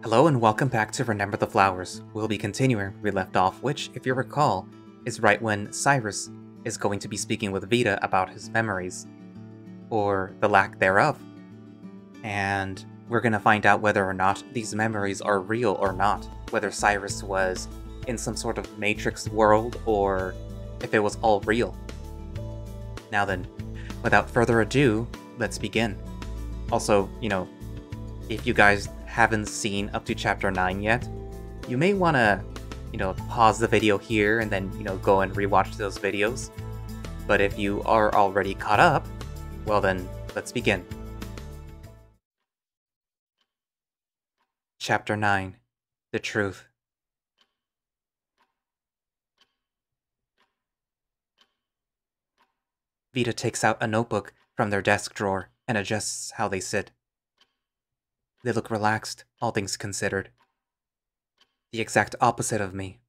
Hello and welcome back to Remember the Flowers. We'll be continuing where we left off, which, if you recall, is right when Cyrus is going to be speaking with Vita about his memories, or the lack thereof. And we're gonna find out whether or not these memories are real or not, whether Cyrus was in some sort of Matrix world, or if it was all real. Now then, without further ado, let's begin. Also, if you guys haven't seen up to chapter 9 yet, you may want to, pause the video here and then, go and rewatch those videos. But if you are already caught up, well then, let's begin. Chapter 9. The Truth. Vita takes out a notebook from their desk drawer and adjusts how they sit. They look relaxed, all things considered. The exact opposite of me.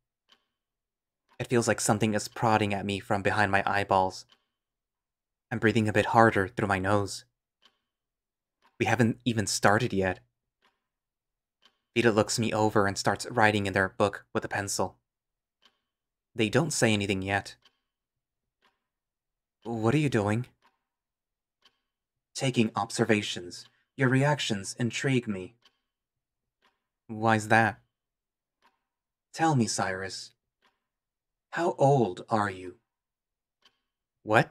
It feels like something is prodding at me from behind my eyeballs. I'm breathing a bit harder through my nose. We haven't even started yet. Vita looks me over and starts writing in their book with a pencil. They don't say anything yet. What are you doing? Taking observations. Your reactions intrigue me. Why's that? Tell me, Cyrus. How old are you? What?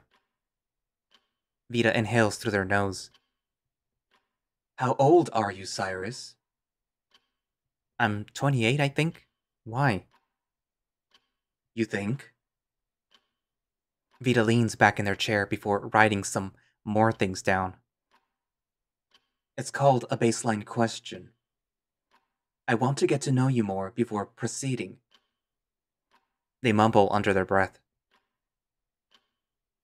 Vita inhales through their nose. How old are you, Cyrus? I'm 28, I think. Why? You think? Vita leans back in their chair before writing some more things down. It's called a baseline question. I want to get to know you more before proceeding. They mumble under their breath.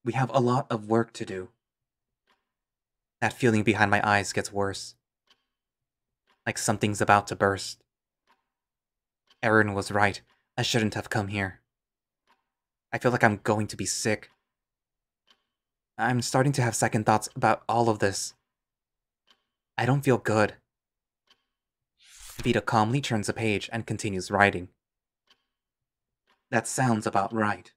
We have a lot of work to do. That feeling behind my eyes gets worse. Like something's about to burst. Erin was right. I shouldn't have come here. I feel like I'm going to be sick. I'm starting to have second thoughts about all of this. I don't feel good. Vita calmly turns a page and continues writing. That sounds about right.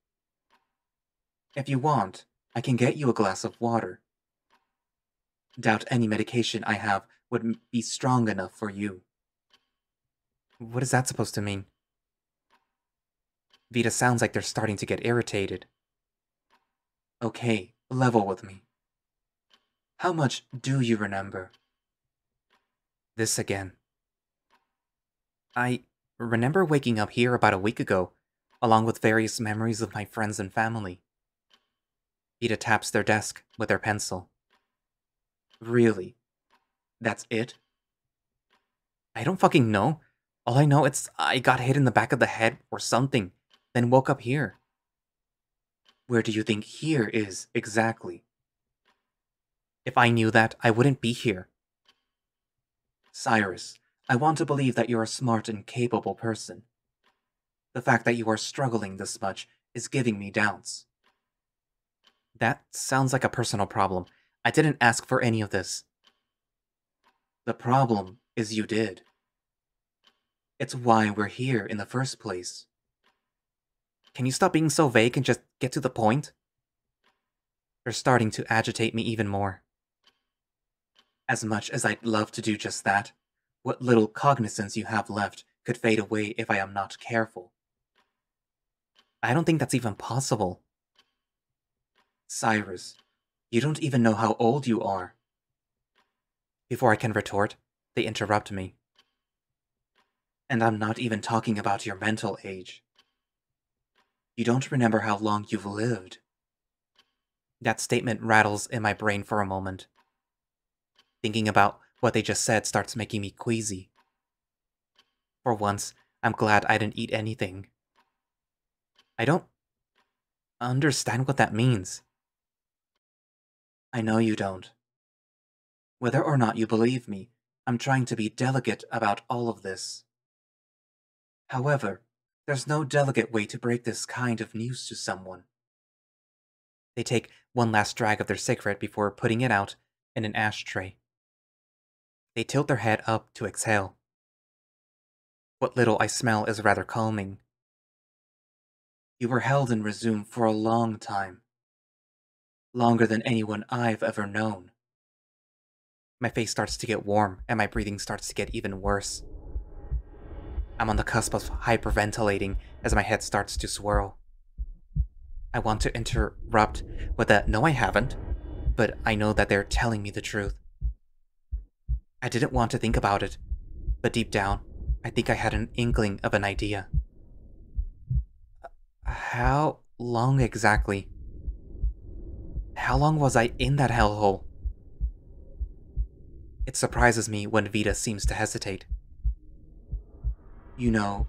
If you want, I can get you a glass of water. Doubt any medication I have would be strong enough for you. What is that supposed to mean? Vita sounds like they're starting to get irritated. Okay, level with me. How much do you remember? This again. I remember waking up here about a week ago, along with various memories of my friends and family. Vita taps their desk with their pencil. Really? That's it? I don't fucking know. All I know is I got hit in the back of the head or something, then woke up here. Where do you think here is, exactly? If I knew that, I wouldn't be here. Cyrus, I want to believe that you're a smart and capable person. The fact that you are struggling this much is giving me doubts. That sounds like a personal problem. I didn't ask for any of this. The problem is you did. It's why we're here in the first place. Can you stop being so vague and just get to the point? You're starting to agitate me even more. As much as I'd love to do just that, what little cognizance you have left could fade away if I am not careful. I don't think that's even possible. Cyrus, you don't even know how old you are. Before I can retort, they interrupt me. And I'm not even talking about your mental age. You don't remember how long you've lived. That statement rattles in my brain for a moment. Thinking about what they just said starts making me queasy. For once, I'm glad I didn't eat anything. I don't understand what that means. I know you don't. Whether or not you believe me, I'm trying to be delicate about all of this. However, there's no delicate way to break this kind of news to someone. They take one last drag of their cigarette before putting it out in an ashtray. They tilt their head up to exhale. What little I smell is rather calming. You were held in Resoom for a long time. Longer than anyone I've ever known. My face starts to get warm, and my breathing starts to get even worse. I'm on the cusp of hyperventilating as my head starts to swirl. I want to interrupt with a "no I haven't," but I know that they're telling me the truth. I didn't want to think about it, but deep down, I think I had an inkling of an idea. How long exactly? How long was I in that hellhole? It surprises me when Vita seems to hesitate. You know,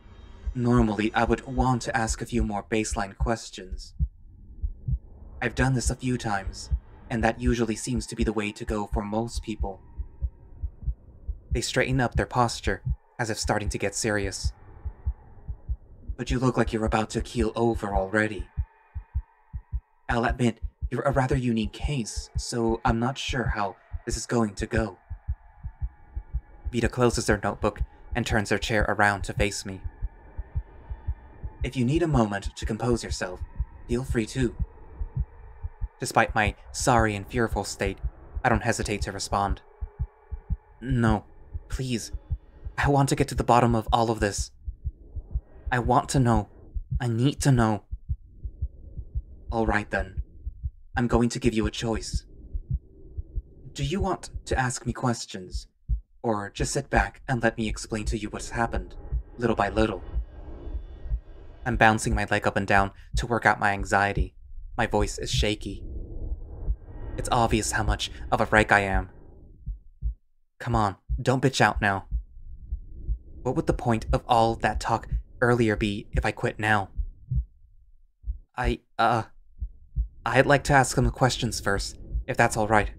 normally I would want to ask a few more baseline questions. I've done this a few times, and that usually seems to be the way to go for most people. They straighten up their posture, as if starting to get serious. But you look like you're about to keel over already. I'll admit, you're a rather unique case, so I'm not sure how this is going to go. Vita closes her notebook and turns her chair around to face me. If you need a moment to compose yourself, feel free to. Despite my sorry and fearful state, I don't hesitate to respond. No, please. I want to get to the bottom of all of this. I want to know. I need to know. Alright then. I'm going to give you a choice. Do you want to ask me questions? Or just sit back and let me explain to you what's happened, little by little? I'm bouncing my leg up and down to work out my anxiety. My voice is shaky. It's obvious how much of a wreck I am. Come on, don't bitch out now. What would the point of all that talk earlier be if I quit now? I'd like to ask them the questions first, if that's alright.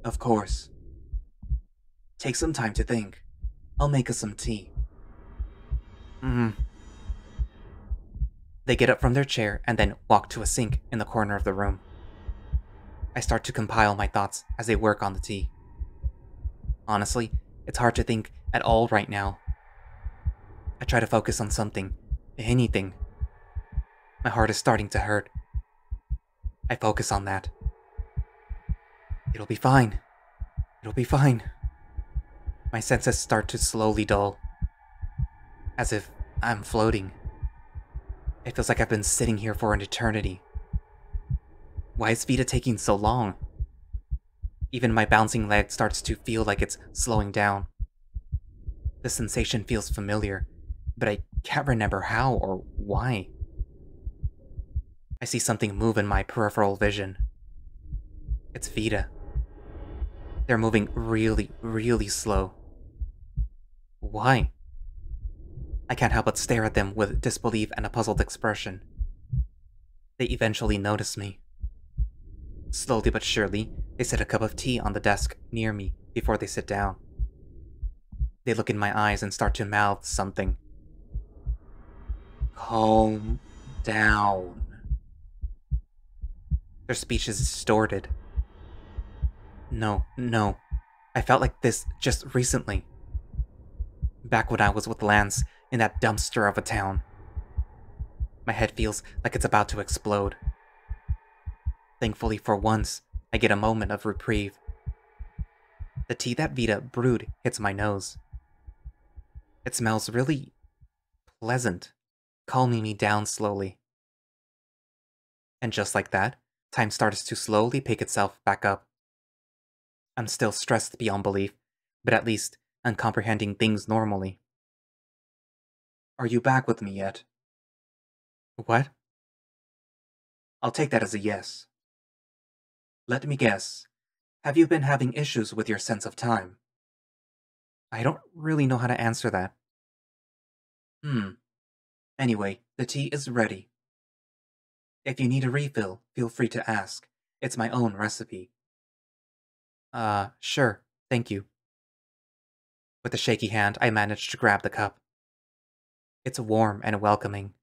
Of course. Take some time to think. I'll make us some tea. They get up from their chair and then walk to a sink in the corner of the room. I start to compile my thoughts as they work on the tea. Honestly, it's hard to think at all right now. I try to focus on something, anything. My heart is starting to hurt. I focus on that. It'll be fine. It'll be fine. My senses start to slowly dull. As if I'm floating. It feels like I've been sitting here for an eternity. Why is Vita taking so long? Even my bouncing leg starts to feel like it's slowing down. The sensation feels familiar, but I can't remember how or why. I see something move in my peripheral vision. It's Vita. They're moving really, really slow. Why? I can't help but stare at them with disbelief and a puzzled expression. They eventually notice me. Slowly but surely, they set a cup of tea on the desk near me before they sit down. They look in my eyes and start to mouth something. Calm down. Their speech is distorted. No. I felt like this just recently. Back when I was with Lance in that dumpster of a town. My head feels like it's about to explode. Thankfully, for once, I get a moment of reprieve. The tea that Vita brewed hits my nose. It smells really pleasant, calming me down slowly. And just like that, time starts to slowly pick itself back up. I'm still stressed beyond belief, but at least I'm comprehending things normally. Are you back with me yet? What? I'll take that as a yes. Let me guess. Have you been having issues with your sense of time? I don't really know how to answer that. Anyway, the tea is ready. If you need a refill, feel free to ask. It's my own recipe. Sure, thank you. With a shaky hand, I manage to grab the cup. It's warm and welcoming.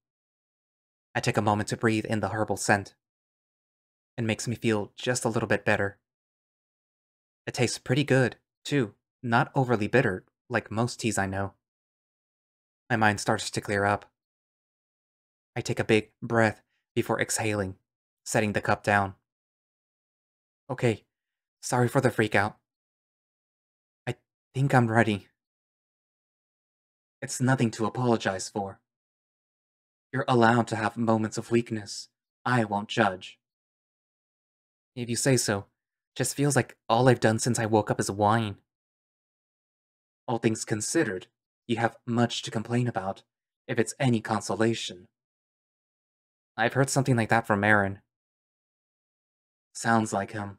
I take a moment to breathe in the herbal scent. It makes me feel just a little bit better. It tastes pretty good, too. Not overly bitter, like most teas I know. My mind starts to clear up. I take a big breath before exhaling, setting the cup down. Okay, sorry for the freak out. I think I'm ready. It's nothing to apologize for. You're allowed to have moments of weakness. I won't judge. If you say so, just feels like all I've done since I woke up is whine. All things considered, you have much to complain about, if it's any consolation. I've heard something like that from Aaron. Sounds like him.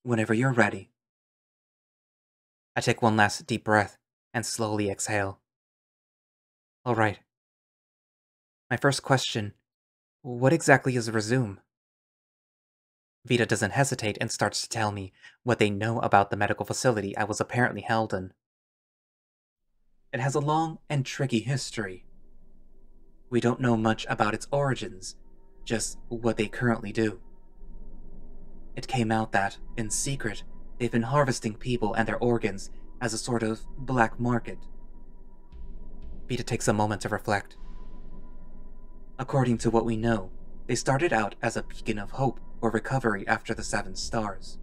Whenever you're ready. I take one last deep breath and slowly exhale. All right. My first question, what exactly is Resoom? Vita doesn't hesitate and starts to tell me what they know about the medical facility I was apparently held in. It has a long and tricky history. We don't know much about its origins, just what they currently do. It came out that, in secret, they've been harvesting people and their organs as a sort of black market. Vita takes a moment to reflect. According to what we know, they started out as a beacon of hope or recovery after the 7 stars.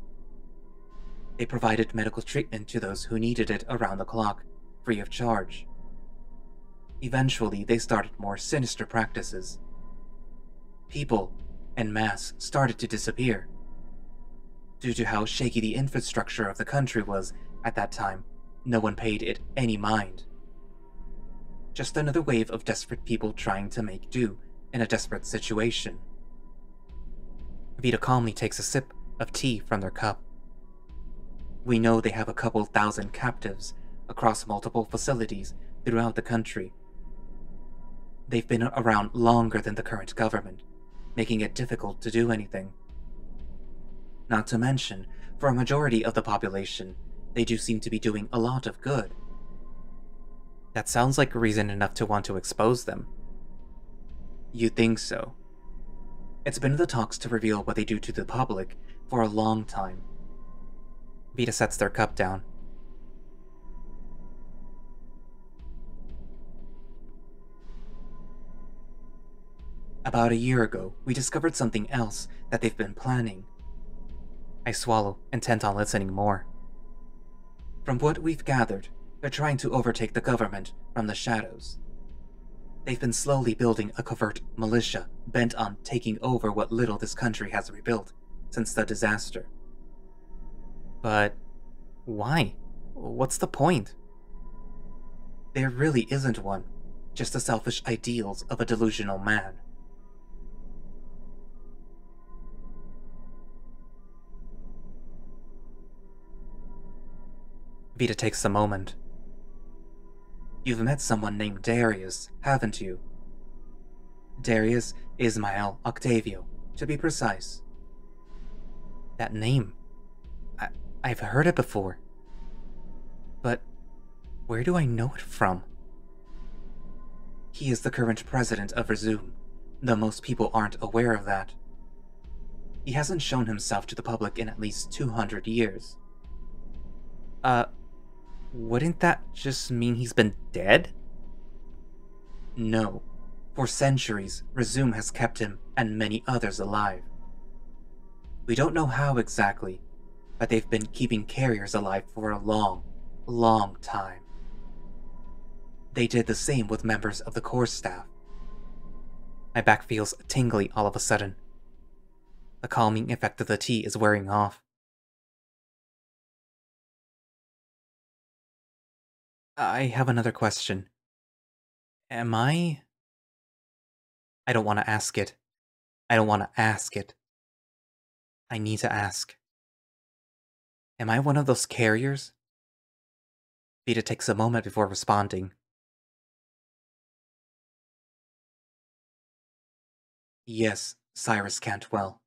They provided medical treatment to those who needed it around the clock, free of charge. Eventually, they started more sinister practices. People, en masse, started to disappear. Due to how shaky the infrastructure of the country was at that time, no one paid it any mind. Just another wave of desperate people trying to make do in a desperate situation. Vita calmly takes a sip of tea from their cup. We know they have a couple thousand captives across multiple facilities throughout the country. They've been around longer than the current government, making it difficult to do anything. Not to mention, for a majority of the population, they do seem to be doing a lot of good. That sounds like reason enough to want to expose them. You think so? It's been in the talks to reveal what they do to the public for a long time. Vita sets their cup down. About a year ago, we discovered something else that they've been planning. I swallow, intent on listening more. From what we've gathered, they're trying to overtake the government from the shadows. They've been slowly building a covert militia bent on taking over what little this country has rebuilt since the disaster. But why? What's the point? There really isn't one, just the selfish ideals of a delusional man. Vita takes a moment. You've met someone named Darius, haven't you? Darius Ismael Octavio, to be precise. That name. I've heard it before. But where do I know it from? He is the current president of Resoom, though most people aren't aware of that. He hasn't shown himself to the public in at least 200 years. Wouldn't that just mean he's been dead? No. For centuries, Resoom has kept him and many others alive. We don't know how exactly, but they've been keeping carriers alive for a long, long time. They did the same with members of the core staff. My back feels tingly all of a sudden. The calming effect of the tea is wearing off. I have another question. Am I don't want to ask it. I don't want to ask it. I need to ask. Am I one of those carriers? Vita takes a moment before responding. Yes, Cyrus Cantwell.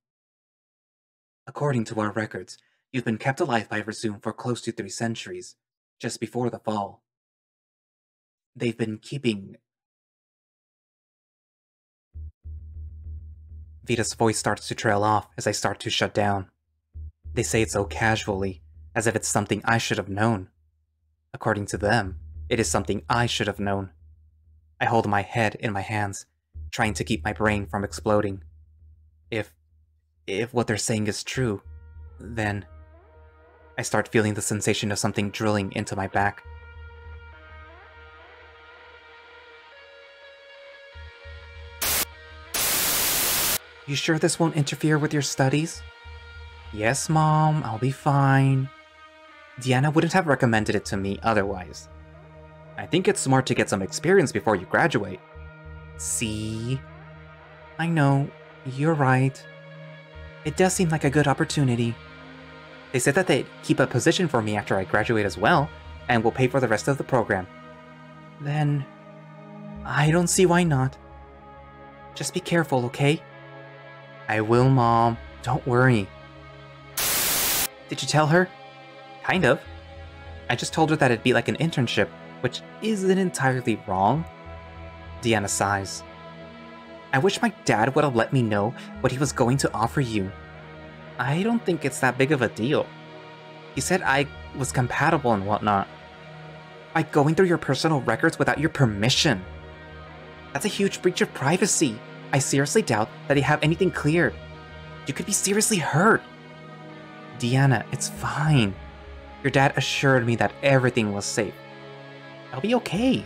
According to our records, you've been kept alive by Resoom for close to 3 centuries, just before the fall. They've been keeping... Vita's voice starts to trail off as I start to shut down. They say it so casually, as if it's something I should have known. According to them, It is something I should have known. I hold my head in my hands, trying to keep my brain from exploding. If what they're saying is true, then I start feeling the sensation of something drilling into my back. You sure this won't interfere with your studies? Yes, Mom, I'll be fine. Deanna wouldn't have recommended it to me otherwise. I think it's smart to get some experience before you graduate. See? I know, you're right. It does seem like a good opportunity. They said that they'd keep a position for me after I graduate as well, and will pay for the rest of the program. Then, I don't see why not. Just be careful, okay? I will, Mom. Don't worry. Did you tell her? Kind of. I just told her that it'd be like an internship, which isn't entirely wrong. Deanna sighs. I wish my dad would have let me know what he was going to offer you. I don't think it's that big of a deal. He said I was compatible and whatnot. By going through your personal records without your permission. That's a huge breach of privacy. I seriously doubt that they have anything cleared. You could be seriously hurt. Deanna, it's fine. Your dad assured me that everything was safe. I'll be okay.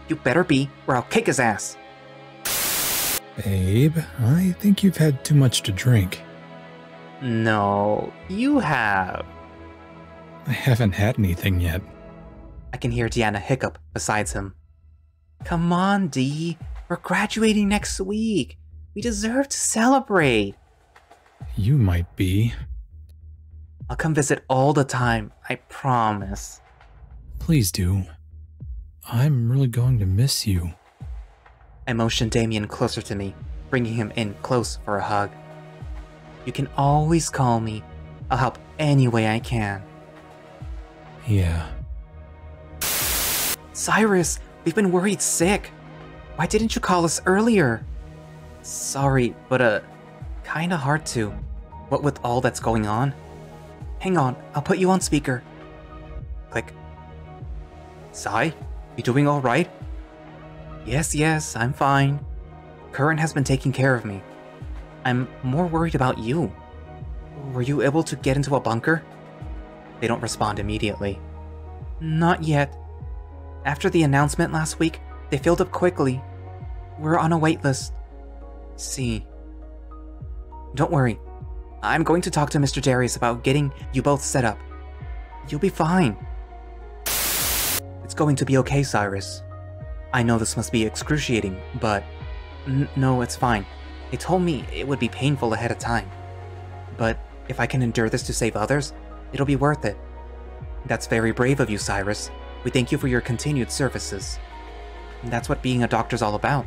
You better be, or I'll kick his ass. Babe, I think you've had too much to drink. No, you have. I haven't had anything yet. I can hear Deanna hiccup besides him. Come on, Dee. We're graduating next week. We deserve to celebrate. You might be. I'll come visit all the time, I promise. Please do. I'm really going to miss you. I motion Damion closer to me, bringing him in close for a hug. You can always call me. I'll help any way I can. Yeah. Cyrus, we've been worried sick. Why didn't you call us earlier? Sorry, but kinda hard to. What with all that's going on? Hang on, I'll put you on speaker. Click. Cy, you doing alright? Yes, I'm fine. Curran has been taking care of me. I'm more worried about you. Were you able to get into a bunker? They don't respond immediately. Not yet. After the announcement last week, they filled up quickly. We're on a wait list. See. Don't worry. I'm going to talk to Mr. Darius about getting you both set up. You'll be fine. It's going to be okay, Cyrus. I know this must be excruciating, but... no, it's fine. They told me it would be painful ahead of time. But if I can endure this to save others, it'll be worth it. That's very brave of you, Cyrus. We thank you for your continued services. That's what being a doctor's all about.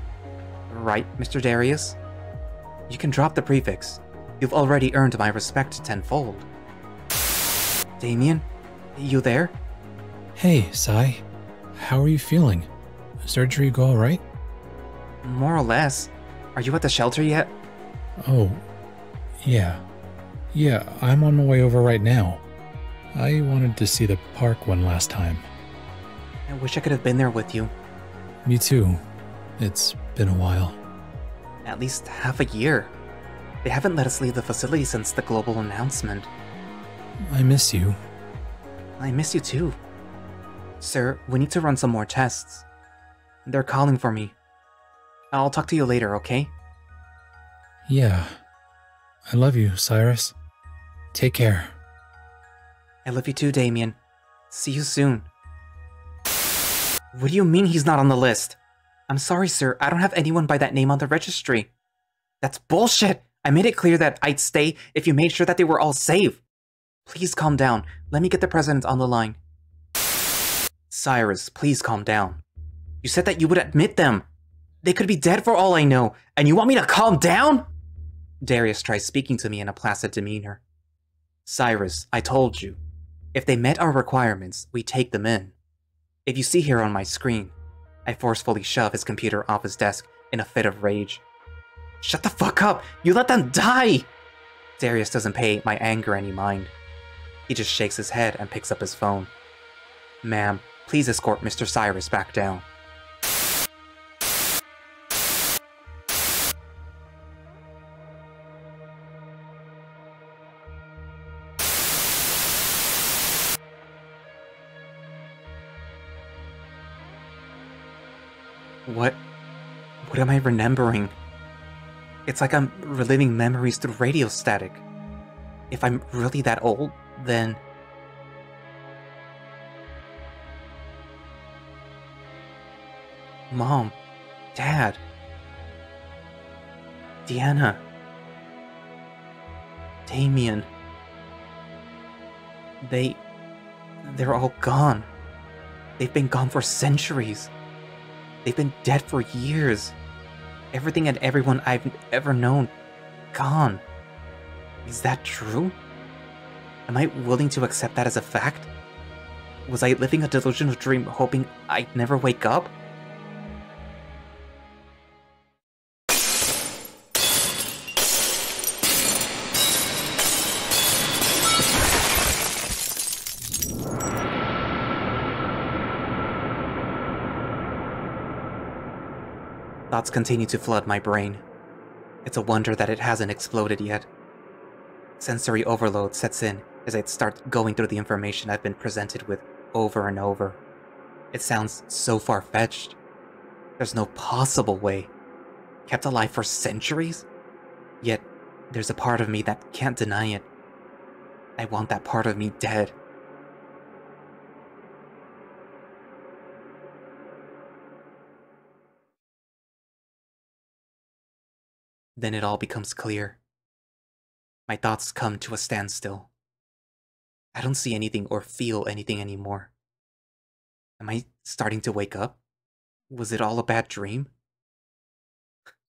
Right, Mr. Darius? You can drop the prefix. You've already earned my respect tenfold. Damion? You there? Hey, Cy. How are you feeling? Surgery go alright? More or less. Are you at the shelter yet? Oh, yeah. Yeah, I'm on my way over right now. I wanted to see the park one last time. I wish I could have been there with you. Me too. It's been a while. At least half a year. They haven't let us leave the facility since the global announcement. I miss you. I miss you too. Sir, we need to run some more tests. They're calling for me. I'll talk to you later, okay? Yeah. I love you, Cyrus. Take care. I love you too, Damion. See you soon. What do you mean he's not on the list? I'm sorry, sir. I don't have anyone by that name on the registry. That's bullshit! I made it clear that I'd stay if you made sure that they were all safe. Please calm down. Let me get the president on the line. Cyrus, please calm down. You said that you would admit them. They could be dead for all I know, and you want me to calm down? Darius tries speaking to me in a placid demeanor. Cyrus, I told you. If they met our requirements, we take them in. If you see here on my screen, I forcefully shove his computer off his desk in a fit of rage. Shut the fuck up! You let them die! Darius doesn't pay my anger any mind. He just shakes his head and picks up his phone. Ma'am, Please escort Mr. Cyrus back down. What am I remembering? It's like I'm reliving memories through radio static. If I'm really that old, then... Mom, Dad, Deanna, Damion. They're all gone. They've been gone for centuries. They've been dead for years. Everything and everyone I've ever known, gone. Is that true? Am I willing to accept that as a fact? Was I living a delusional dream hoping I'd never wake up? Thoughts continue to flood my brain. It's a wonder that it hasn't exploded yet. Sensory overload sets in as I start going through the information I've been presented with over and over. It sounds so far-fetched. There's no possible way. Kept alive for centuries? Yet, there's a part of me that can't deny it. I want that part of me dead. Then it all becomes clear. My thoughts come to a standstill. I don't see anything or feel anything anymore. Am I starting to wake up? Was it all a bad dream?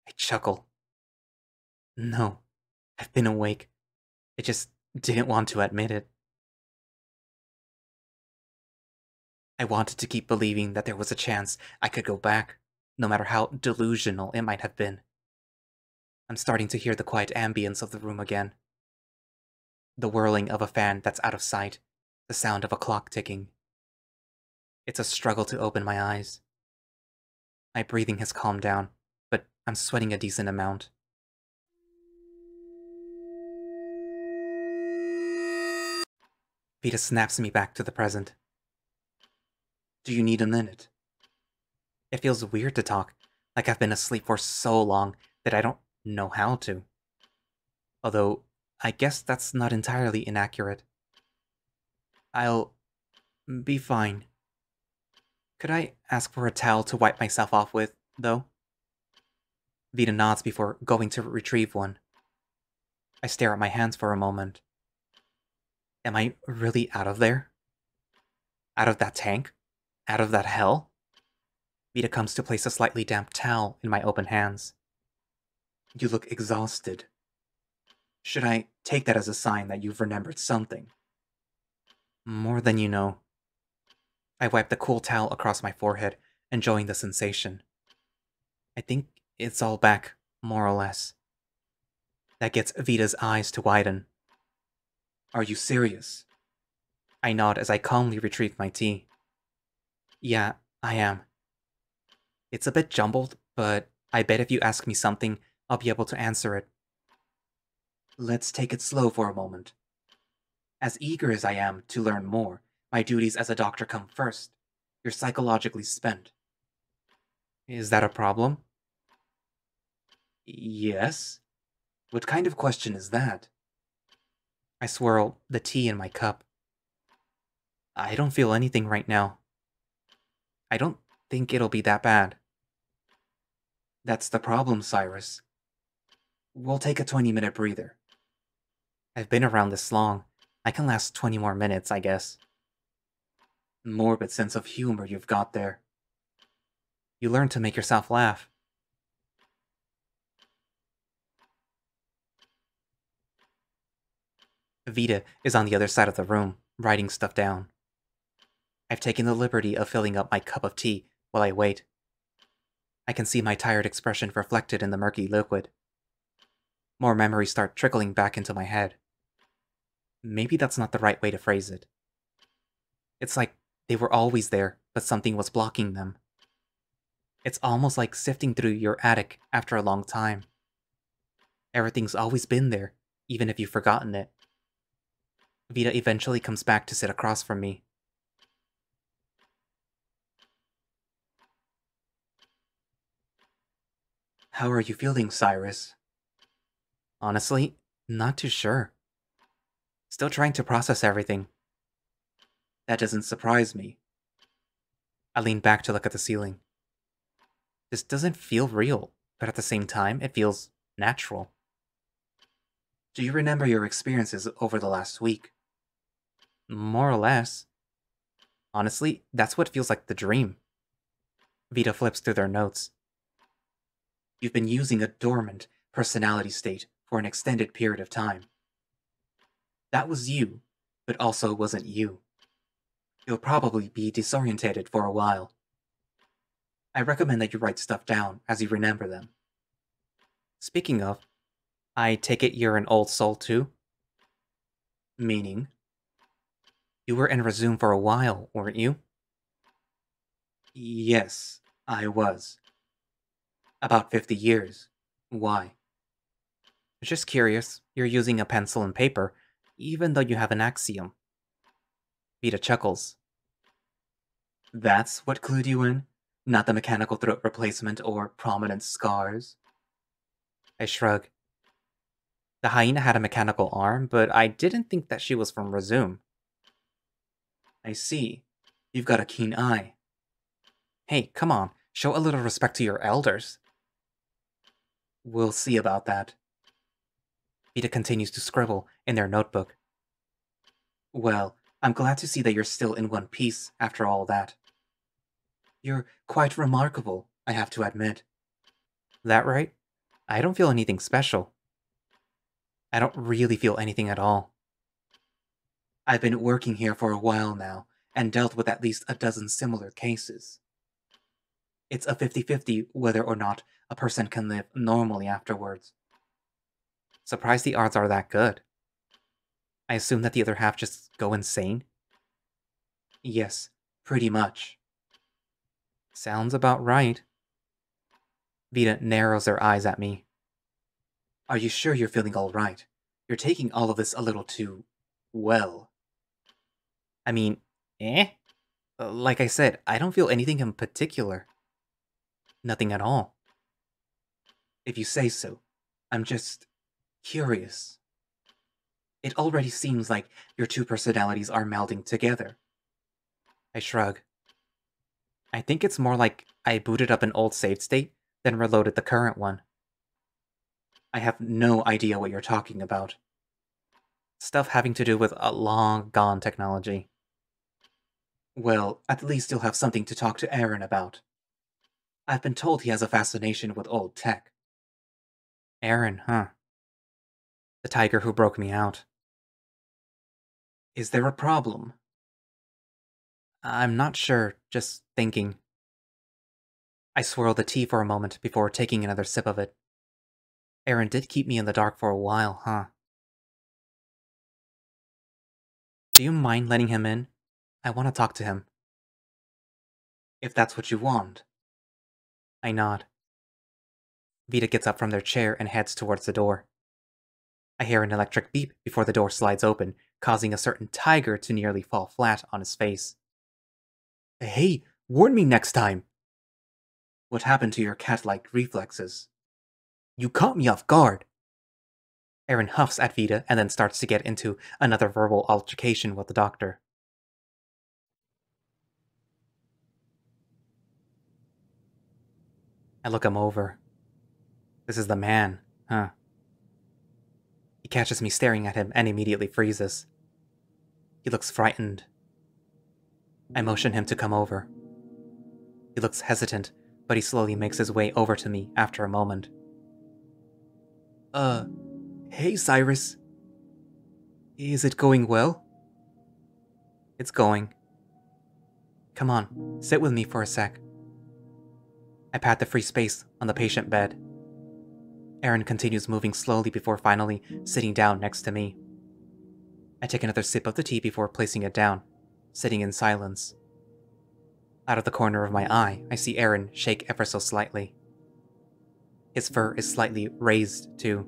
I chuckle. No, I've been awake. I just didn't want to admit it. I wanted to keep believing that there was a chance I could go back, no matter how delusional it might have been. I'm starting to hear the quiet ambience of the room again. The whirling of a fan that's out of sight, the sound of a clock ticking. It's a struggle to open my eyes. My breathing has calmed down, but I'm sweating a decent amount. Vita snaps me back to the present. Do you need a minute? It feels weird to talk, like I've been asleep for so long that I don't know how to. Although, I guess that's not entirely inaccurate. I'll be fine. Could I ask for a towel to wipe myself off with, though? Vita nods before going to retrieve one. I stare at my hands for a moment. Am I really out of there? Out of that tank? Out of that hell? Vita comes to place a slightly damp towel in my open hands. You look exhausted. Should I take that as a sign that you've remembered something? More than you know. I wipe the cool towel across my forehead, enjoying the sensation. I think it's all back, more or less. That gets Vita's eyes to widen. Are you serious? I nod as I calmly retrieve my tea. Yeah, I am. It's a bit jumbled, but I bet if you ask me something, I'll be able to answer it. Let's take it slow for a moment. As eager as I am to learn more, my duties as a doctor come first. You're psychologically spent. Is that a problem? Yes. What kind of question is that? I swirl the tea in my cup. I don't feel anything right now. I don't think it'll be that bad. That's the problem, Cyrus. We'll take a 20-minute breather. I've been around this long. I can last 20 more minutes, I guess. Morbid sense of humor you've got there. You learn to make yourself laugh. Vita is on the other side of the room, writing stuff down. I've taken the liberty of filling up my cup of tea while I wait. I can see my tired expression reflected in the murky liquid. More memories start trickling back into my head. Maybe that's not the right way to phrase it. It's like They were always there, but something was blocking them. It's almost like sifting through your attic after a long time. Everything's always been there, even if you've forgotten it. Vita eventually comes back to sit across from me. How are you feeling, Cyrus? Honestly, not too sure. Still trying to process everything. That doesn't surprise me. I lean back to look at the ceiling. This doesn't feel real, but at the same time, it feels natural. Do you remember your experiences over the last week? More or less. Honestly, that's what feels like the dream. Vita flips through their notes. You've been using a dormant personality state for an extended period of time. That was you, but also wasn't you. You'll probably be disorientated for a while. I recommend that you write stuff down as you remember them. Speaking of, I take it you're an old soul too? Meaning? You were in Resoom for a while, weren't you? Yes, I was. About 50 years. Why? Just curious, you're using a pencil and paper, even though you have an axiom. Vita chuckles. That's what clued you in? Not the mechanical throat replacement or prominent scars? I shrug. The hyena had a mechanical arm, but I didn't think that she was from Resoom. I see. You've got a keen eye. Hey, come on, show a little respect to your elders. We'll see about that. Vita continues to scribble in their notebook. Well, I'm glad to see that you're still in one piece after all that. You're quite remarkable, I have to admit. That right? I don't feel anything special. I don't really feel anything at all. I've been working here for a while now, and dealt with at least a dozen similar cases. It's a 50-50 whether or not a person can live normally afterwards. Surprised the odds are that good. I assume that the other half just go insane? Yes, pretty much. Sounds about right. Vita narrows her eyes at me. Are you sure you're feeling all right? You're taking all of this a little too... well. I mean, Like I said, I don't feel anything in particular. Nothing at all. If you say so. I'm just... curious. It already seems like your two personalities are melding together. I shrug. I think it's more like I booted up an old saved state, then reloaded the current one. I have no idea what you're talking about. Stuff having to do with a long-gone technology. Well, at least you'll have something to talk to Aaron about. I've been told he has a fascination with old tech. Aaron, huh? The tiger who broke me out. Is there a problem? I'm not sure, just thinking. I swirl the tea for a moment before taking another sip of it. Aaron did keep me in the dark for a while, huh? Do you mind letting him in? I want to talk to him. If that's what you want. I nod. Vita gets up from their chair and heads towards the door. I hear an electric beep before the door slides open, causing a certain tiger to nearly fall flat on his face. Hey, warn me next time! What happened to your cat-like reflexes? You caught me off guard! Aaron huffs at Vita and then starts to get into another verbal altercation with the doctor. I look him over. This is the man, huh? He catches me staring at him and immediately freezes. He looks frightened. I motion him to come over. He looks hesitant, but he slowly makes his way over to me after a moment. Hey Cyrus. Is it going well? It's going. Come on, sit with me for a sec. I pat the free space on the patient bed. Aaron continues moving slowly before finally sitting down next to me. I take another sip of the tea before placing it down, sitting in silence. Out of the corner of my eye, I see Aaron shake ever so slightly. His fur is slightly raised, too.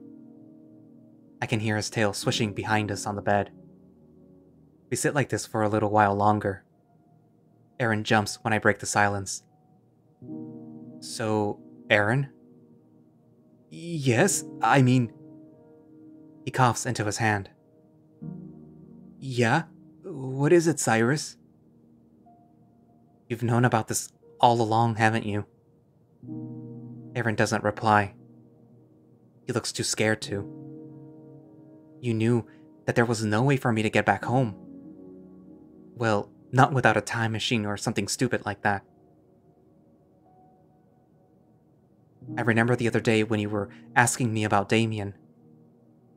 I can hear his tail swishing behind us on the bed. We sit like this for a little while longer. Aaron jumps when I break the silence. So, Aaron? Yes, I mean... He coughs into his hand. Yeah? What is it, Cyrus? You've known about this all along, haven't you? Aaron doesn't reply. He looks too scared to. You knew that there was no way for me to get back home. Well, not without a time machine or something stupid like that. I remember the other day when you were asking me about Damion.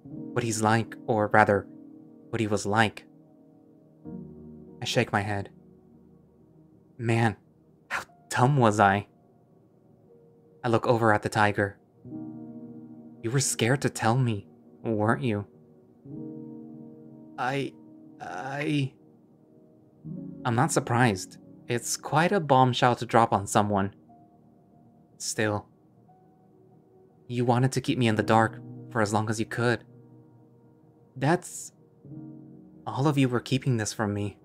What he's like, or rather, what he was like. I shake my head. Man, how dumb was I? I look over at the tiger. You were scared to tell me, weren't you? I'm not surprised. It's quite a bombshell to drop on someone. Still, you wanted to keep me in the dark for as long as you could. That's... all of you were keeping this from me.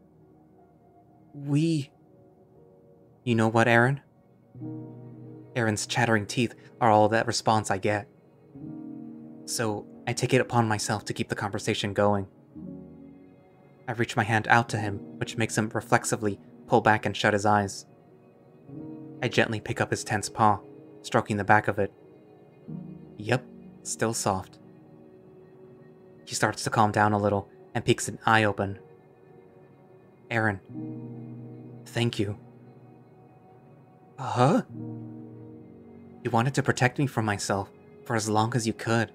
You know what, Aaron? Aaron's chattering teeth are all that response I get. So I take it upon myself to keep the conversation going. I reach my hand out to him, which makes him reflexively pull back and shut his eyes. I gently pick up his tense paw, stroking the back of it. Yep, still soft. He starts to calm down a little and peeks an eye open. Aaron, thank you. Huh? You wanted to protect me from myself for as long as you could.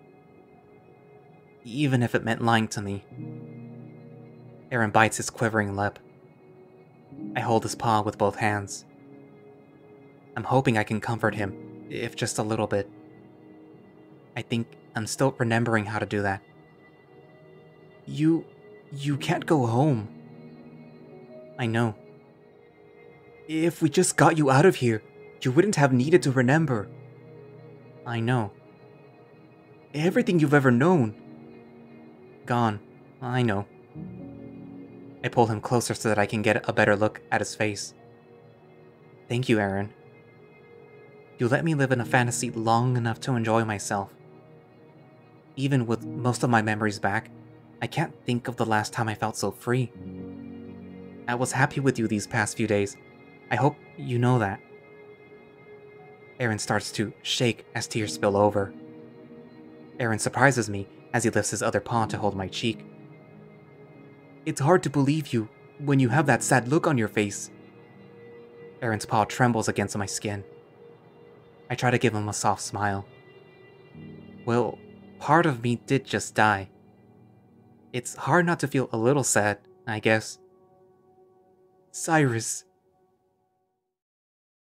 Even if it meant lying to me. Aaron bites his quivering lip. I hold his paw with both hands. I'm hoping I can comfort him, if just a little bit. I think I'm still remembering how to do that. You can't go home. I know. If we just got you out of here, you wouldn't have needed to remember. I know. Everything you've ever known. Gone. I know. I pull him closer so that I can get a better look at his face. Thank you, Aaron. You let me live in a fantasy long enough to enjoy myself. Even with most of my memories back, I can't think of the last time I felt so free. I was happy with you these past few days. I hope you know that. Aaron starts to shake as tears spill over. Aaron surprises me as he lifts his other paw to hold my cheek. It's hard to believe you when you have that sad look on your face. Aaron's paw trembles against my skin. I try to give him a soft smile. Well, part of me did just die. It's hard not to feel a little sad, I guess. Cyrus.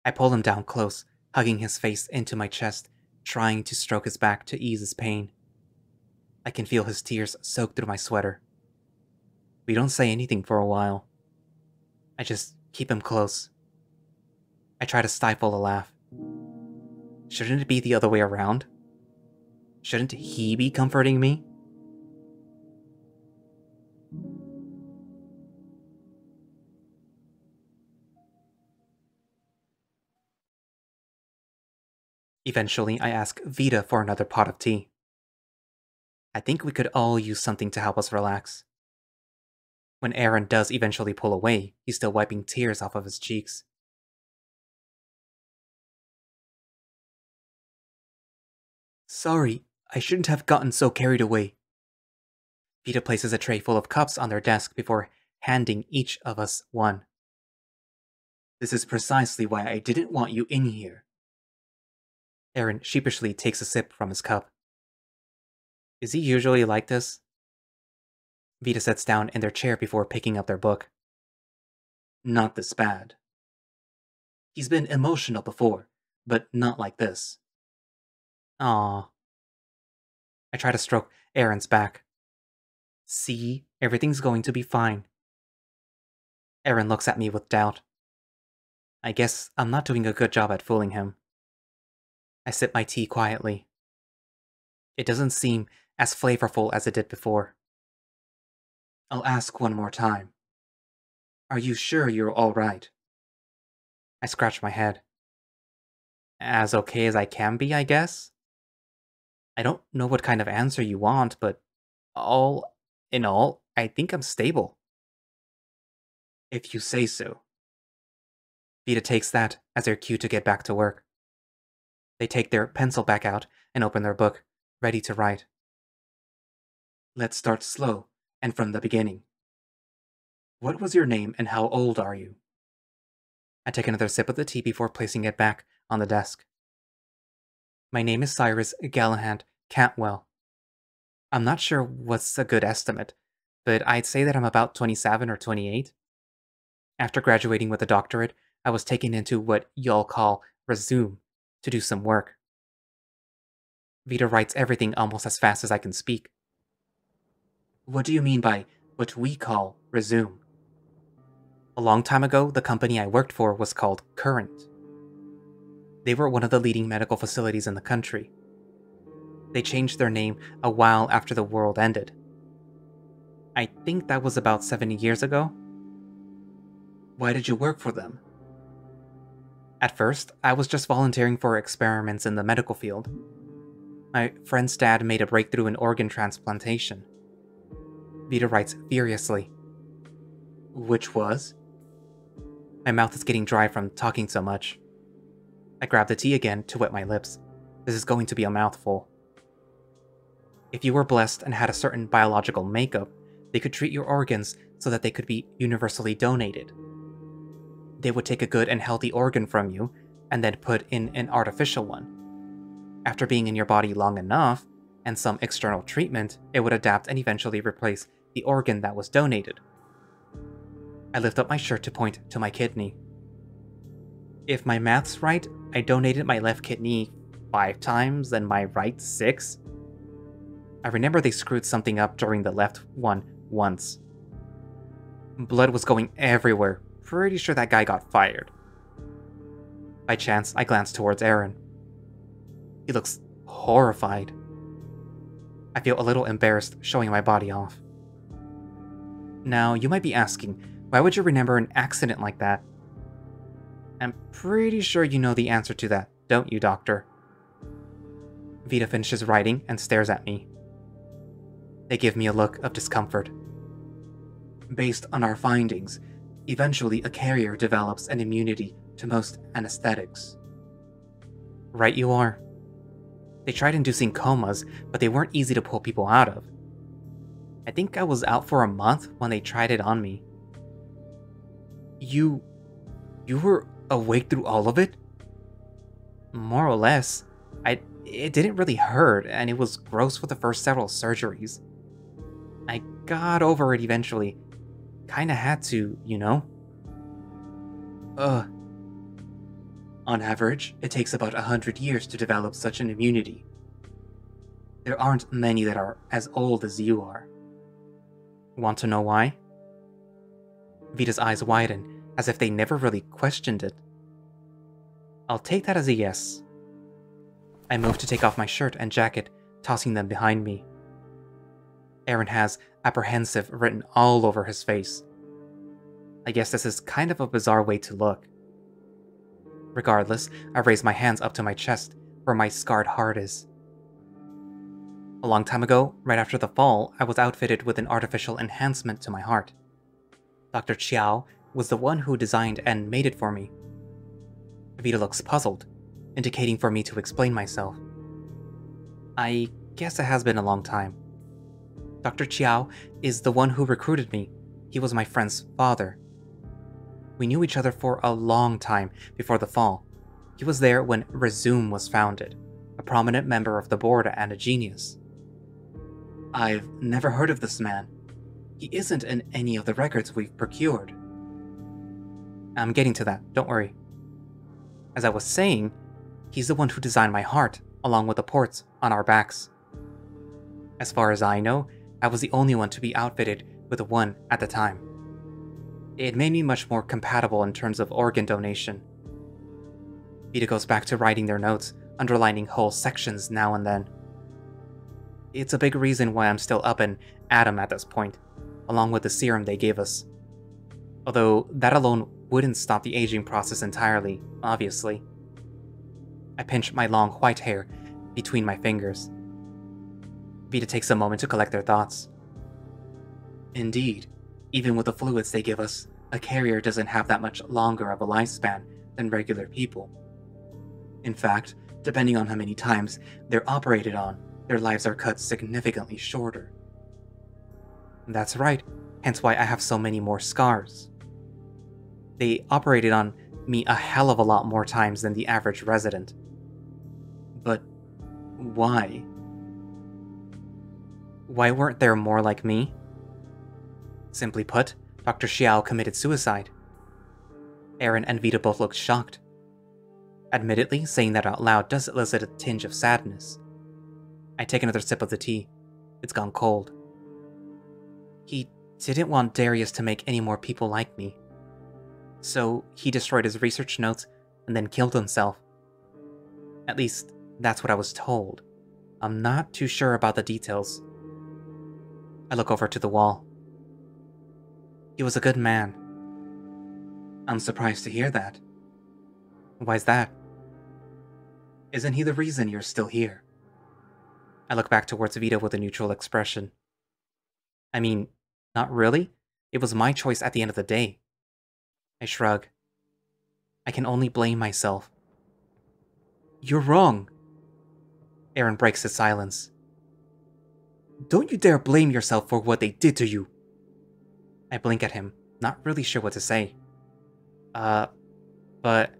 I pull him down close, hugging his face into my chest, trying to stroke his back to ease his pain. I can feel his tears soak through my sweater. We don't say anything for a while. I just keep him close. I try to stifle a laugh. Shouldn't it be the other way around? Shouldn't he be comforting me? Eventually, I ask Vita for another pot of tea. I think we could all use something to help us relax. When Aaron does eventually pull away, he's still wiping tears off of his cheeks. Sorry, I shouldn't have gotten so carried away. Vita places a tray full of cups on their desk before handing each of us one. This is precisely why I didn't want you in here. Aaron sheepishly takes a sip from his cup. Is he usually like this? Vita sits down in their chair before picking up their book. Not this bad. He's been emotional before, but not like this. Aww. I try to stroke Aaron's back. See, everything's going to be fine. Aaron looks at me with doubt. I guess I'm not doing a good job at fooling him. I sip my tea quietly. It doesn't seem as flavorful as it did before. I'll ask one more time. Are you sure you're all right? I scratch my head. As okay as I can be, I guess? I don't know what kind of answer you want, but all in all, I think I'm stable. If you say so. Vita takes that as their cue to get back to work. They take their pencil back out and open their book, ready to write. Let's start slow and from the beginning. What was your name and how old are you? I take another sip of the tea before placing it back on the desk. My name is Cyrus Cantwell. I'm not sure what's a good estimate, but I'd say that I'm about 27 or 28. After graduating with a doctorate, I was taken into what y'all call Resoom to do some work. Vita writes everything almost as fast as I can speak. What do you mean by what we call Resume? A long time ago, the company I worked for was called Current. They were one of the leading medical facilities in the country. They changed their name a while after the world ended. I think that was about 70 years ago. Why did you work for them? At first, I was just volunteering for experiments in the medical field. My friend's dad made a breakthrough in organ transplantation. Vita writes furiously. Which was? My mouth is getting dry from talking so much. I grab the tea again to wet my lips. This is going to be a mouthful. If you were blessed and had a certain biological makeup, they could treat your organs so that they could be universally donated. They would take a good and healthy organ from you and then put in an artificial one. After being in your body long enough, and some external treatment, it would adapt and eventually replace the organ that was donated. I lift up my shirt to point to my kidney. If my math's right, I donated my left kidney 5 times and my right 6. I remember they screwed something up during the left one once. Blood was going everywhere. Pretty sure that guy got fired. By chance, I glance towards Aaron. He looks horrified. I feel a little embarrassed showing my body off. Now, you might be asking, why would you remember an accident like that? I'm pretty sure you know the answer to that, don't you, Doctor? Vita finishes writing and stares at me. They give me a look of discomfort. Based on our findings, eventually a carrier develops an immunity to most anesthetics. Right you are. They tried inducing comas, but they weren't easy to pull people out of. I think I was out for a month when they tried it on me. You were awake through all of it? More or less. It didn't really hurt, and it was gross for the first several surgeries. I got over it eventually. Kinda had to, you know? On average, it takes about 100 years to develop such an immunity. There aren't many that are as old as you are. Want to know why? Vita's eyes widen, as if they never really questioned it. I'll take that as a yes. I move to take off my shirt and jacket, tossing them behind me. Aaron has apprehensive written all over his face. I guess this is kind of a bizarre way to look. Regardless, I raise my hands up to my chest, where my scarred heart is. A long time ago, right after the fall, I was outfitted with an artificial enhancement to my heart. Dr. Chiao was the one who designed and made it for me. Vita looks puzzled, indicating for me to explain myself. I guess it has been a long time. Dr. Chiao is the one who recruited me. He was my friend's father. We knew each other for a long time before the fall. He was there when Resoom was founded, a prominent member of the board and a genius. I've never heard of this man. He isn't in any of the records we've procured. I'm getting to that, don't worry. As I was saying, he's the one who designed my heart, along with the ports on our backs. As far as I know, I was the only one to be outfitted with one at the time. It made me much more compatible in terms of organ donation, Vita goes back to writing their notes, underlining whole sections now and then. It's a big reason why I'm still up and at 'em at this point, along with the serum they gave us. Although that alone wouldn't stop the aging process entirely, obviously. I pinch my long white hair between my fingers. Vita takes a moment to collect their thoughts. Indeed, even with the fluids they give us, a carrier doesn't have that much longer of a lifespan than regular people. In fact, depending on how many times they're operated on, their lives are cut significantly shorter. That's right, hence why I have so many more scars. They operated on me a hell of a lot more times than the average resident. But why? Why weren't there more like me? Simply put, Dr. Xiao committed suicide. Aaron and Vita both looked shocked. Admittedly, saying that out loud does elicit a tinge of sadness. I take another sip of the tea. It's gone cold. He didn't want Darius to make any more people like me. So he destroyed his research notes and then killed himself. At least, that's what I was told. I'm not too sure about the details. I look over to the wall. He was a good man. I'm surprised to hear that. Why's that? Isn't he the reason you're still here? I look back towards Vita with a neutral expression. I mean, not really. It was my choice at the end of the day. I shrug. I can only blame myself. You're wrong. Aaron breaks his silence. Don't you dare blame yourself for what they did to you. I blink at him, not really sure what to say. But...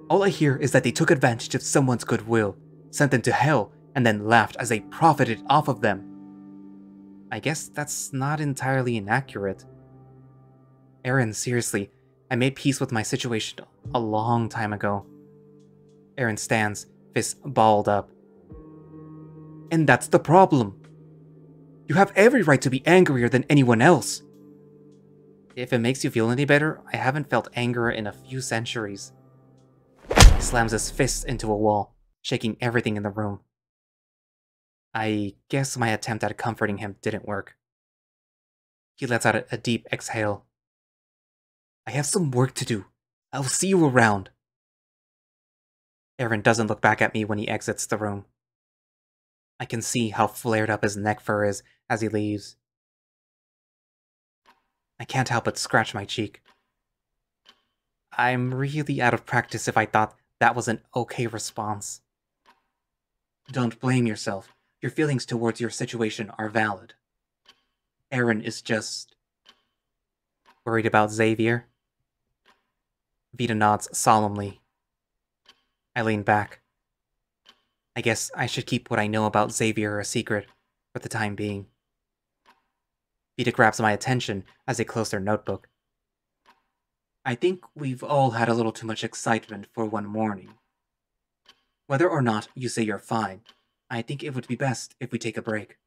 all I hear is that they took advantage of someone's goodwill, sent them to hell, and then laughed as they profited off of them. I guess that's not entirely inaccurate. Aaron, seriously, I made peace with my situation a long time ago. Aaron stands, fists balled up. And that's the problem. You have every right to be angrier than anyone else. If it makes you feel any better, I haven't felt anger in a few centuries. He slams his fists into a wall, shaking everything in the room. I guess my attempt at comforting him didn't work. He lets out a deep exhale. I have some work to do. I'll see you around. Aaron doesn't look back at me when he exits the room. I can see how flared up his neck fur is as he leaves. I can't help but scratch my cheek. I'm really out of practice if I thought that was an okay response. Don't blame yourself. Your feelings towards your situation are valid. Aaron is just... worried about Xavier? Vita nods solemnly. I lean back. I guess I should keep what I know about Xavier a secret for the time being. Vita grabs my attention as they close their notebook. I think we've all had a little too much excitement for one morning. Whether or not you say you're fine, I think it would be best if we take a break.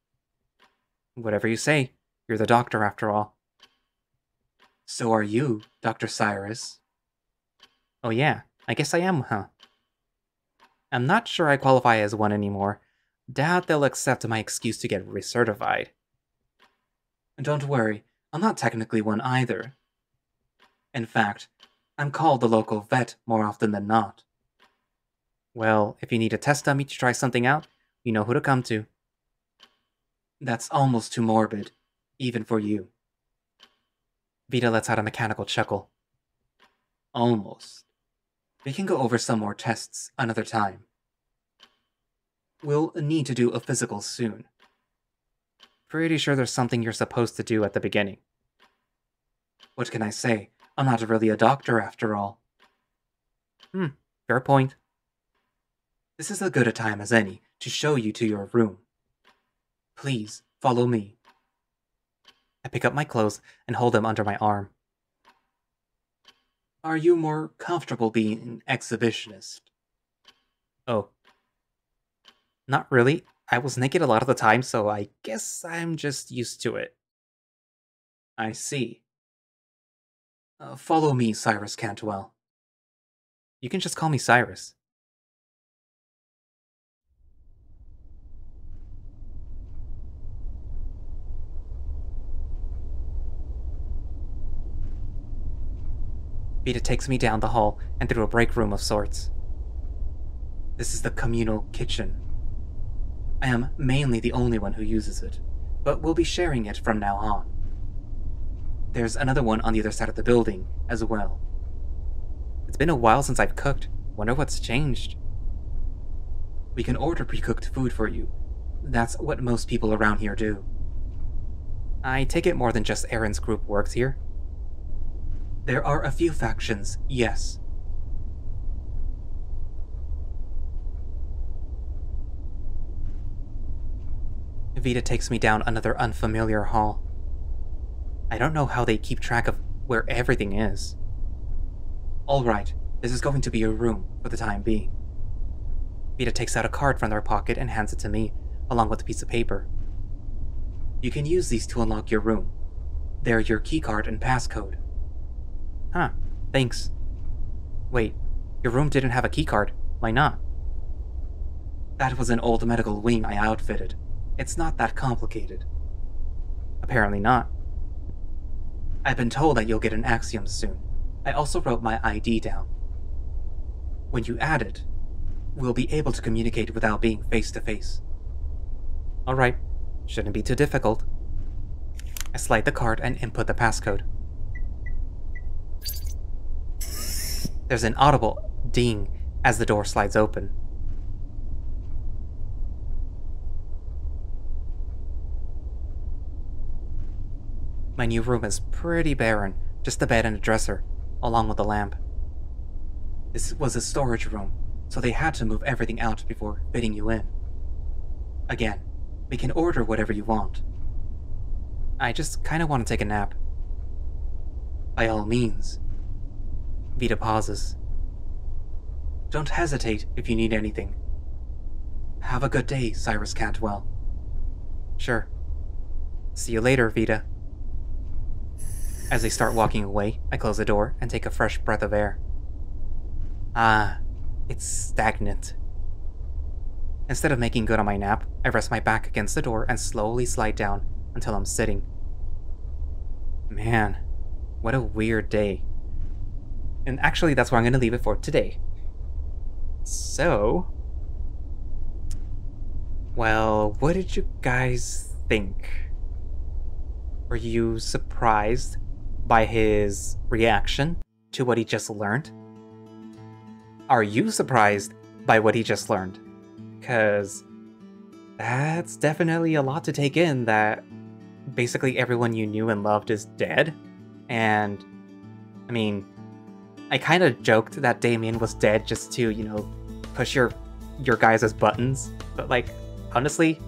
Whatever you say. You're the doctor after all. So are you, Dr. Cyrus. Oh yeah, I guess I am, huh? I'm not sure I qualify as one anymore. Doubt they'll accept my excuse to get recertified. Don't worry, I'm not technically one either. In fact, I'm called the local vet more often than not. Well, if you need a test dummy to try something out, you know who to come to. That's almost too morbid, even for you. Vita lets out a mechanical chuckle. Almost. We can go over some more tests another time. We'll need to do a physical soon. Pretty sure there's something you're supposed to do at the beginning. What can I say? I'm not really a doctor after all. Fair point. This is as good a time as any to show you to your room. Please, follow me. I pick up my clothes and hold them under my arm. Are you more comfortable being an exhibitionist? Oh. Not really. I was naked a lot of the time, so I guess I'm just used to it. I see. Follow me, Cyrus Cantwell. You can just call me Cyrus. Vita takes me down the hall and through a break room of sorts. This is the communal kitchen. I am mainly the only one who uses it, but we'll be sharing it from now on. There's another one on the other side of the building as well. It's been a while since I've cooked. Wonder what's changed. We can order pre-cooked food for you. That's what most people around here do. I take it more than just Aaron's group works here. There are a few factions, yes. Vita takes me down another unfamiliar hall. I don't know how they keep track of where everything is. Alright, this is going to be your room for the time being. Vita takes out a card from their pocket and hands it to me, along with a piece of paper. You can use these to unlock your room. They're your keycard and passcode. Huh, thanks. Wait, your room didn't have a keycard. Why not? That was an old medical wing I outfitted. It's not that complicated. Apparently not. I've been told that you'll get an axiom soon. I also wrote my ID down. When you add it, we'll be able to communicate without being face-to-face. Alright, shouldn't be too difficult. I slide the card and input the passcode. There's an audible ding as the door slides open. My new room is pretty barren, just a bed and a dresser, along with a lamp. This was a storage room, so they had to move everything out before fitting you in. Again, we can order whatever you want. I just kinda want to take a nap. By all means. Vita pauses. Don't hesitate if you need anything. Have a good day, Cyrus Cantwell. Sure. See you later, Vita. As they start walking away, I close the door and take a fresh breath of air. Ah, it's stagnant. Instead of making good on my nap, I rest my back against the door and slowly slide down until I'm sitting. Man, what a weird day. And actually, that's where I'm going to leave it for today. So, well, what did you guys think? Were you surprised by his reaction to what he just learned? Are you surprised by what he just learned? Because that's definitely a lot to take in, that basically everyone you knew and loved is dead. And, I mean, I kind of joked that Damion was dead just to, you know, push your guys' buttons. But, like, honestly,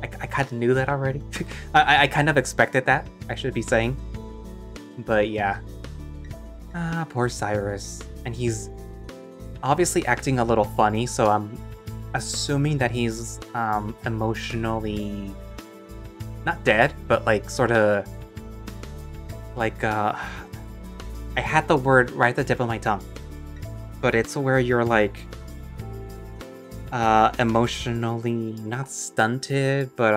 I kind of knew that already. I kind of expected that, I should be saying. But yeah. Ah, poor Cyrus. And he's obviously acting a little funny, so I'm assuming that he's emotionally not dead, but like sort of like I had the word right at the tip of my tongue. But it's where you're like emotionally not stunted, but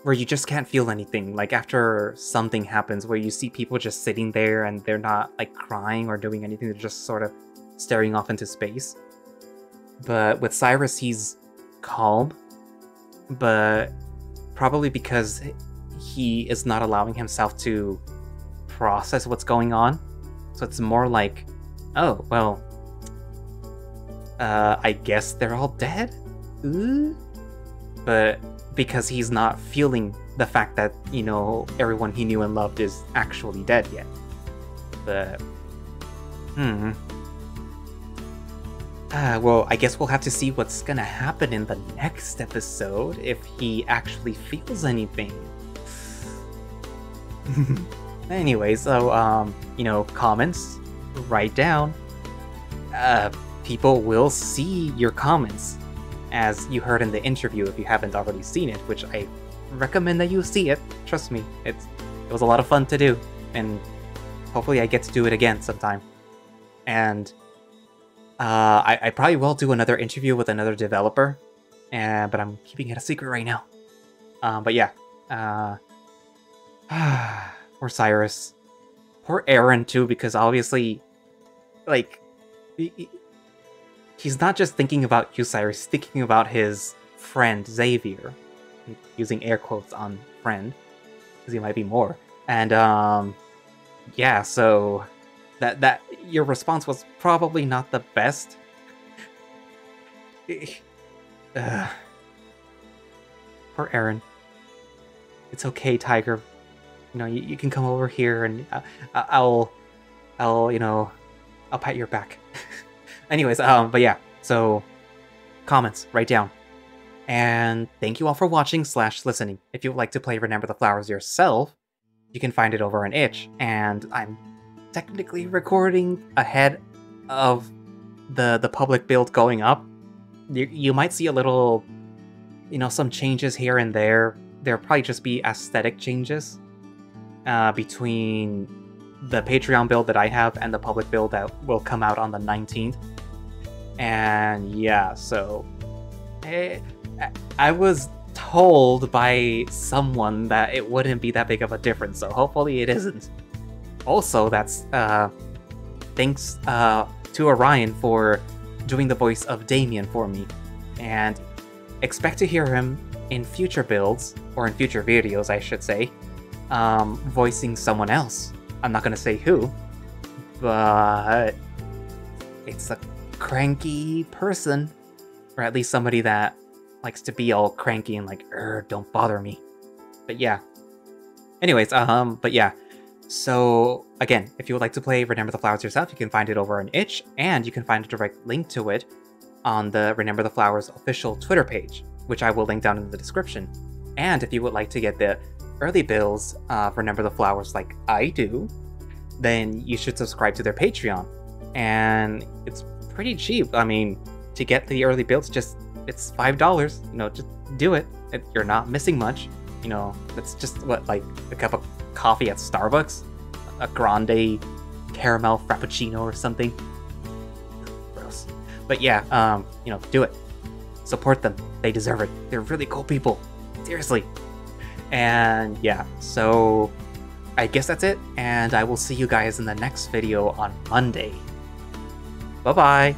where you just can't feel anything. Like after something happens, where you see people just sitting there and they're not like crying or doing anything, they're just sort of staring off into space. But with Cyrus, he's calm, but probably because he is not allowing himself to process what's going on. So it's more like, oh, well, I guess they're all dead? Ooh. But because he's not feeling the fact that, you know, everyone he knew and loved is actually dead yet. But, well, I guess we'll have to see what's gonna happen in the next episode, if he actually feels anything. Anyway, so, you know, comments, write down. People will see your comments, as you heard in the interview if you haven't already seen it, which I recommend that you see it. Trust me, it was a lot of fun to do, and hopefully I get to do it again sometime. And I probably will do another interview with another developer, but I'm keeping it a secret right now. But yeah, poor Cyrus, poor Aaron too, because obviously, like, he's not just thinking about you, Cyrus. He's thinking about his friend Xavier, using air quotes on friend, because he might be more. And yeah, so that your response was probably not the best. Poor Aaron. It's okay, Tiger. You know, you can come over here and I'll you know, I'll pat your back. Anyways, but yeah, so comments, write down. And thank you all for watching / listening. If you would like to play Remember the Flowers yourself, you can find it over on itch, and I'm technically recording ahead of the public build going up. You might see a little, you know, some changes here and there. There'll probably just be aesthetic changes between the Patreon build that I have and the public build that will come out on the 19th. And yeah, so I was told by someone that it wouldn't be that big of a difference, so hopefully it isn't. Also, that's thanks to Orion for doing the voice of Damion for me, and expect to hear him in future builds, or in future videos I should say, voicing someone else. I'm not gonna say who, but it's a cranky person, or at least somebody that likes to be all cranky and like, don't bother me. But yeah. Anyways, but yeah. So again, if you would like to play Remember the Flowers yourself, you can find it over on itch, and you can find a direct link to it on the Remember the Flowers official Twitter page, which I will link down in the description. And if you would like to get the early builds of Remember the Flowers like I do, then you should subscribe to their Patreon. And it's pretty cheap. I mean, to get the early builds, it's $5. You know, just do it. You're not missing much. You know, it's just what, like a cup of coffee at Starbucks, a grande caramel frappuccino or something. Gross. But yeah, you know, do it. Support them. They deserve it. They're really cool people. Seriously. And yeah, so I guess that's it, and I will see you guys in the next video on Monday. Bye-bye!